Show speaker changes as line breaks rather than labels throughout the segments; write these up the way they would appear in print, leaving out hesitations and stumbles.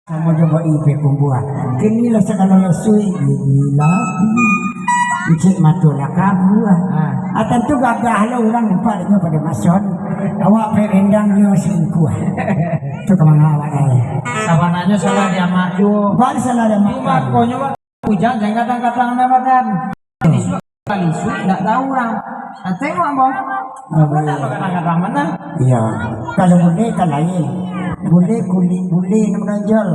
Sama coba ipe kumbua. Kini lah sekali lesui labi. Icik matola kabua. Atan tu gagah lah orang nampaknya pada mason. Awak perendang yo selingkuh. Tu kemana awak ni?
Kawanannya salah dia mak yo.
Balik salah dia mak.
Cuma konyo hujan jangan kadang-kadang badan. Ini suka kali suka tak tahu orang. Tengok abang. Apa tak kadang-kadang mana?
Iya. Kalau boleh kan lain. Boleh kulit boleh menonjol.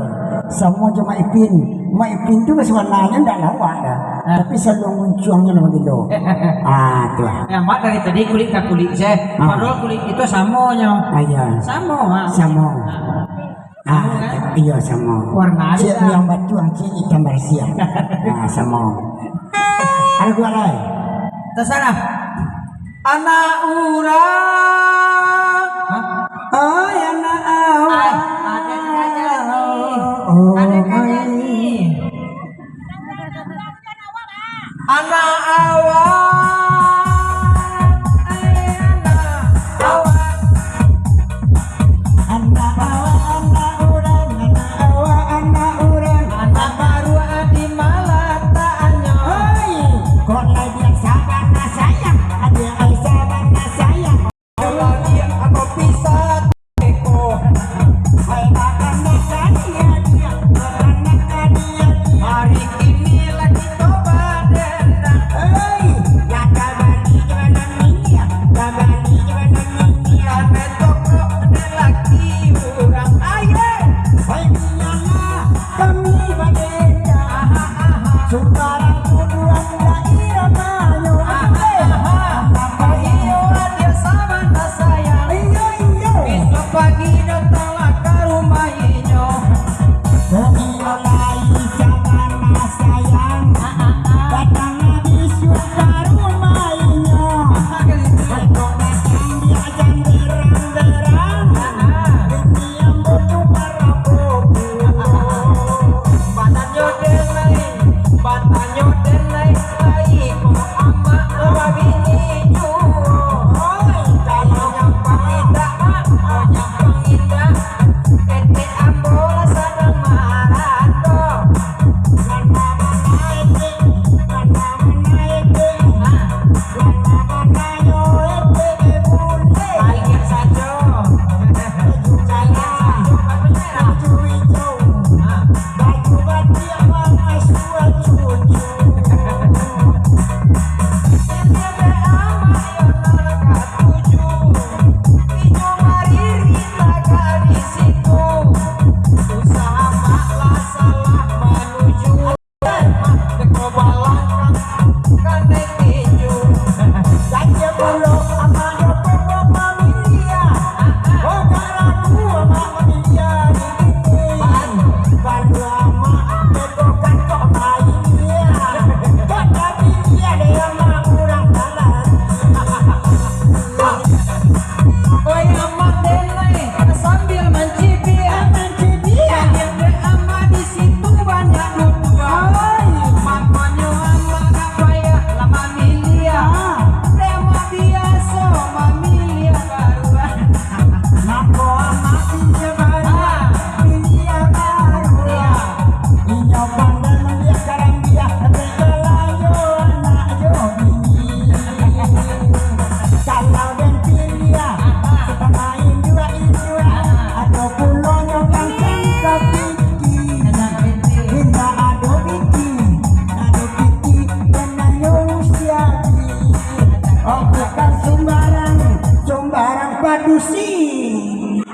Semua cuma ipin. Mak ipin tu warnanya tak lawak dah. Tapi selalu munculnya nama gitu. Tu.
Ya mak dari tadi kulit ke kulit saya. Padahal kulit itu samonya.
Iya.
Sama.
Sama. Iya sama.
Warna
cik yang batu cik hitam bersih. Sama. Ada gua lain.
Terserah. Anak urang.
Oh, anak awak.
Ada nyanyi. Anak awak.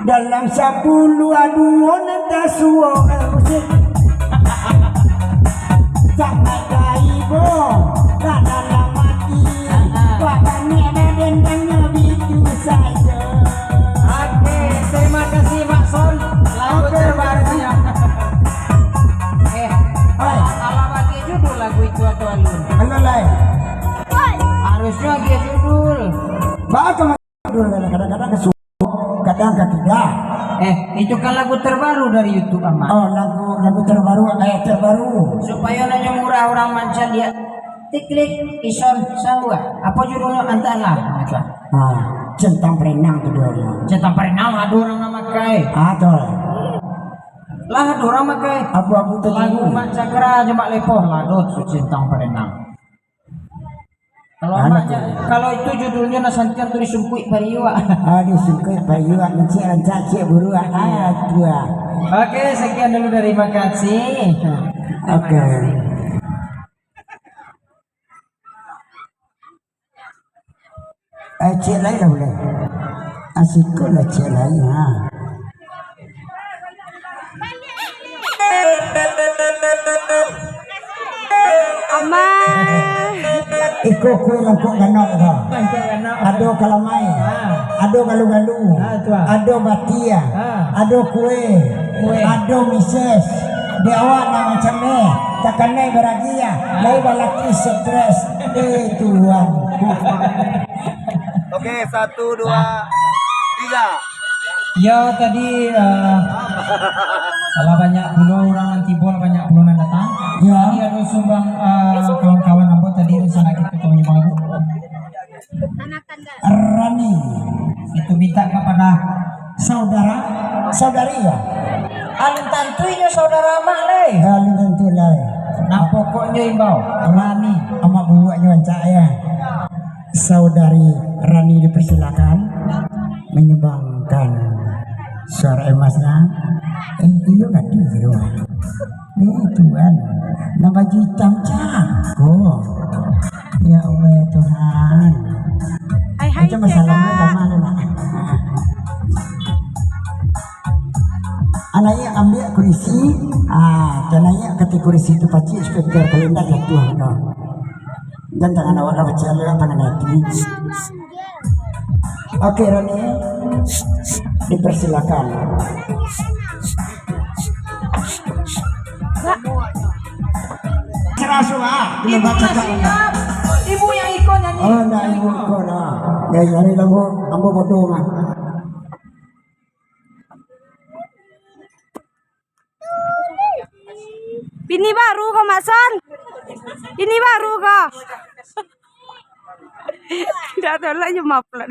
Dalam 10 aduan entah suo sangat gaibo tak dalam mati wadahnya dan bentangnya begitu saja.
Oke, terima kasih Pak Son. Lagu terbarunya. Ala bagi judul lagu itu atau alun?
Halo lain.
Harusnya dia judul.
Bahkan judul kadang-kadang kesulitan. Kadang ketiga.
Itu kan lagu terbaru dari YouTube Ahmad.
Oh, lagu terbaru, terbaru.
Supaya nanya murah orang manca dia tiklik ison sawa. Apa judulnya antara?
Centang perenang kedua.
Centang perenang ada orang nama kai.
Betul.
Lah orang makai
Abu-abu tu
lagu mak cakra jemak lepoh lah dot sucintang perenang. Kalau itu judulnya nasantian tulis sumpui pariwa.
Aduh suka bayu mencik rancak cik buru ayat dua.
Oke, sekian dulu dari makasih.
Oke. Cik lain lah boleh. Asyik lah cik lain ha. Iko kue langkuk ganok dah. Ado kalamai, ado galu-galu, ado batia, ado kue, ado mises. Di awak nak macam ni, takkan naik beragia, naik balaki stres. Tuhan.
Oke, 1, 2, 3.
Ya tadi salah banyak puluh orang nanti bola banyak puluh yang datang.
Ya.
Tadi ada sumbang kawan-kawan apa tadi rencana kita menyumbang lagu.
Rani
Itu minta kepada
saudari ya.
alin tantuinya saudara mak leh.
Alin tentu lah.
Nah pokoknya imbau Rani.
Amak buatnya wancak ya. Saudari Rani dipersilakan menyumbangkan suara emasnya. Iyo nggak di rumah. Tuhan, nama baju hitam cakep. Ya Allah Tuhan. Macam masalahnya sama nak. Anaknya ambil kursi, anaknya ketika kursi itu pasti speaker kalender jatuh. Dan tangan awak dah kecil apa nanti. Oke Rani, dipersilakan. Cerasua,
Ibu siap. Ibu yang ikut nyanyi.
Oh, nak ibu kau lah. Ya, jadi lagu ambo bodoh mah.
Ini baru kok Mason. Ini baru kok. Tidak tahu lagi maaf lah.